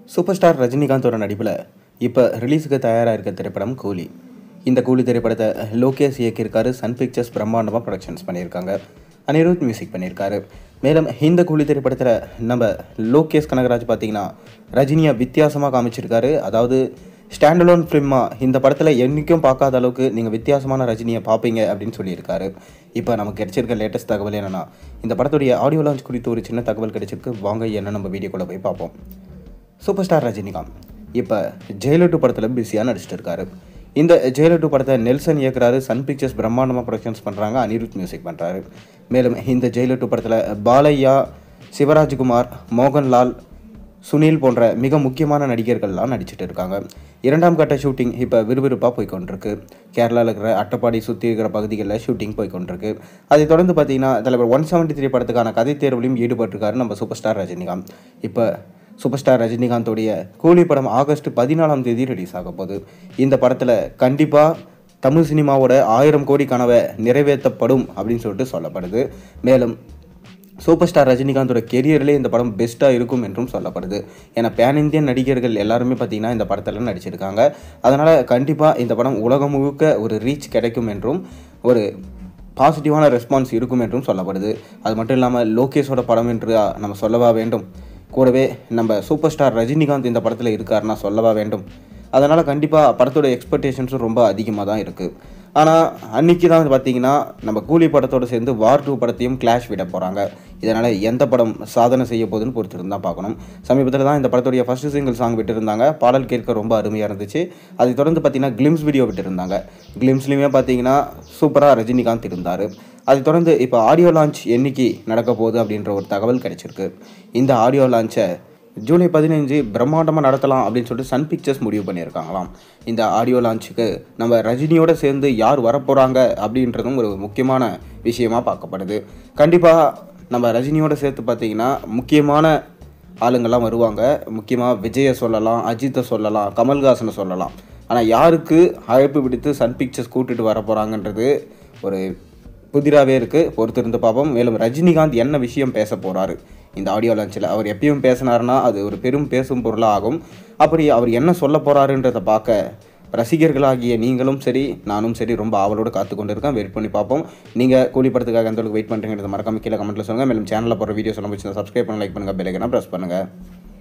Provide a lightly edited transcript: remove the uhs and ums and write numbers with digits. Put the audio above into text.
Super star ரஜினிகாந்தோட நடிப்பில் இப்போ ரிலீஸுக்கு தயாராக இருக்க திரைப்படம் கூலி. இந்த கூலி திரைப்படத்தை லோகேஷ் இயக்கியிருக்காரு. சன் பிக்சர்ஸ் பிரம்மாண்டமாக ப்ரொடக்ஷன்ஸ் பண்ணியிருக்காங்க. அனிருத் மியூசிக் பண்ணியிருக்காரு. மேலும் இந்த கூலி திரைப்படத்தில் நம்ம லோகேஷ் கனகராஜ் பார்த்தீங்கன்னா ரஜினியை வித்தியாசமாக காமிச்சிருக்காரு. அதாவது ஸ்டாண்டலோன் ஃபிலிமாக இந்த படத்தில் என்றைக்கும் பார்க்காத அளவுக்கு நீங்கள் வித்தியாசமான ரஜினியை பார்ப்பீங்க அப்படின்னு சொல்லியிருக்காரு. இப்போ நமக்கு கிடைச்சிருக்க லேட்டஸ்ட் தகவல் என்னென்னா, இந்த படத்துடைய ஆடியோ லான்ச் குறித்து ஒரு சின்ன தகவல் கிடைச்சிருக்கு. வாங்க என்ன நம்ம வீடியோக்குள்ளே போய் பார்ப்போம். சூப்பர் ஸ்டார் ரஜினிகாந்த் இப்போ ஜெயிலர் 2 படத்தில் பிஸியாக நடிச்சிட்டு இருக்காரு. இந்த ஜெயிலர் 2 படத்தை நெல்சன் இயக்குறாரு. சன் பிக்சர்ஸ் பிரம்மாண்டமாக ப்ரொடக்ஷன்ஸ் பண்ணுறாங்க. அனிருத் மியூசிக் பண்ணுறாரு. மேலும் இந்த ஜெயிலர் 2 படத்தில் பாலையா, சிவராஜ்குமார், மோகன்லால், சுனில் போன்ற மிக முக்கியமான நடிகர்கள்லாம் நடிச்சிட்டு இருக்காங்க. 2ஆம் கட்ட ஷூட்டிங் இப்போ விறுவிறுப்பாக போய்கொண்டிருக்கு. கேரளாவில் இருக்கிற அட்டப்பாடி சுற்றி இருக்கிற பகுதிகளில் ஷூட்டிங் போய்கொண்டிருக்கு. அதை தொடர்ந்து பார்த்தீங்கன்னா தலைவர் 173 படத்துக்கான கதை தேர்வுலையும் ஈடுபட்டிருக்காரு நம்ம சூப்பர் ஸ்டார் ரஜினிகாந்த். இப்போ சூப்பர் ஸ்டார் ரஜினிகாந்தோடைய கூலி படம் ஆகஸ்ட் 14ஆம் தேதி ரிலீஸ் ஆக போகுது. இந்த படத்தில் கண்டிப்பாக தமிழ் சினிமாவோட 1000 கோடி கனவை நிறைவேற்றப்படும் அப்படின்னு சொல்லிட்டு சொல்லப்படுது. மேலும் சூப்பர் ஸ்டார் ரஜினிகாந்தோட கெரியரிலே இந்த படம் பெஸ்ட்டாக இருக்கும் என்றும் சொல்லப்படுது. ஏன்னா பேன் இந்தியன் நடிகர்கள் எல்லாருமே பார்த்திங்கன்னா இந்த படத்தில் நடிச்சிருக்காங்க. அதனால் கண்டிப்பாக இந்த படம் உலகம் முழுக்க ஒரு ரீச் கிடைக்கும் என்றும் ஒரு பாசிட்டிவான ரெஸ்பான்ஸ் இருக்கும் என்றும் சொல்லப்படுது. அது மட்டும் இல்லாமல் லோகேஷோட படம் என்று நம்ம சொல்லவா வேண்டும். கூடவே நம்ம சூப்பர் ஸ்டார் ரஜினிகாந்த் இந்த படத்தில் இருக்காருன்னா சொல்லவா வேண்டும். அதனால் கண்டிப்பாக படத்தோட எக்ஸ்பெக்டேஷன்ஸும் ரொம்ப அதிகமாக தான் இருக்குது. ஆனால் அன்றைக்கி தான் பார்த்திங்கன்னா நம்ம கூலி படத்தோடு சேர்ந்து வார் 2 படத்தையும் கிளாஷ் விட போகிறாங்க. இதனால் எந்த படம் சாதனை செய்ய போகுதுன்னு பொறுத்திருந்து தான் பார்க்கணும். சமீபத்தில் தான் இந்த படத்துடைய ஃபஸ்ட்டு சிங்கிள் சாங் விட்டுருந்தாங்க. பாடல் கேட்க ரொம்ப அருமையாக இருந்துச்சு. அதை தொடர்ந்து பார்த்திங்கன்னா கிளிம்ஸ் வீடியோ விட்டுருந்தாங்க. கிளிம்ஸ்லேயுமே பார்த்திங்கன்னா சூப்பராக ரஜினிகாந்த் இருந்தார். அதை தொடர்ந்து இப்போ ஆடியோ லான்ச் என்னைக்கு நடக்க போகுது அப்படின்ற ஒரு தகவல் கிடைச்சிருக்கு. இந்த ஆடியோ லான்ச்சை ஜூலை 15 பிரம்மாண்டமாக நடத்தலாம் அப்படின்னு சொல்லிட்டு சன் பிக்சர்ஸ் முடிவு பண்ணியிருக்காங்களாம். இந்த ஆடியோ லான்ச்சுக்கு நம்ம ரஜினியோடு சேர்ந்து யார் வரப்போகிறாங்க அப்படின்றதும் ஒரு முக்கியமான விஷயமாக பார்க்கப்படுது. கண்டிப்பாக நம்ம ரஜினியோடு சேர்த்து பார்த்திங்கன்னா முக்கியமான ஆளுங்கள்லாம் வருவாங்க. முக்கியமாக விஜயை சொல்லலாம், அஜித்தை சொல்லலாம், கமல்ஹாசனை சொல்லலாம். ஆனால் யாருக்கு அழைப்பு விடுத்து சன் பிக்சர்ஸ் கூட்டிகிட்டு வர போகிறாங்கன்றது ஒரு புதிராகவே இருக்குது. பொறுத்திருந்து பார்ப்போம். மேலும் ரஜினிகாந்த் என்ன விஷயம் பேச போகிறாரு இந்த ஆடியோ லான்ச்சில். அவர் எப்பயும் பேசினார்னா அது ஒரு பெரும் பேசும் பொருளாக ஆகும். அப்படி அவர் என்ன சொல்ல போகிறாருன்றதை பார்க்க ரசிகர்களாகிய நீங்களும் சரி நானும் சரி ரொம்ப ஆவலோடு காத்து கொண்டு இருக்கேன். வெயிட் பண்ணி பார்ப்போம். நீங்கள் கூலி படத்துக்காக எந்த அளவுக்கு வெயிட் பண்ணுறீங்கிறத மறக்காம கீழே கமெண்ட்டில் சொல்லுங்கள். மேலும் சேனலில் போகிற வீடியோஸ் எல்லாம் பிடிச்சிருந்தா சப்ஸ்கிரைப் பண்ண, லைக் பண்ணுங்கள், பெல் ஐகானை ப்ரெஸ் பண்ணுங்கள்.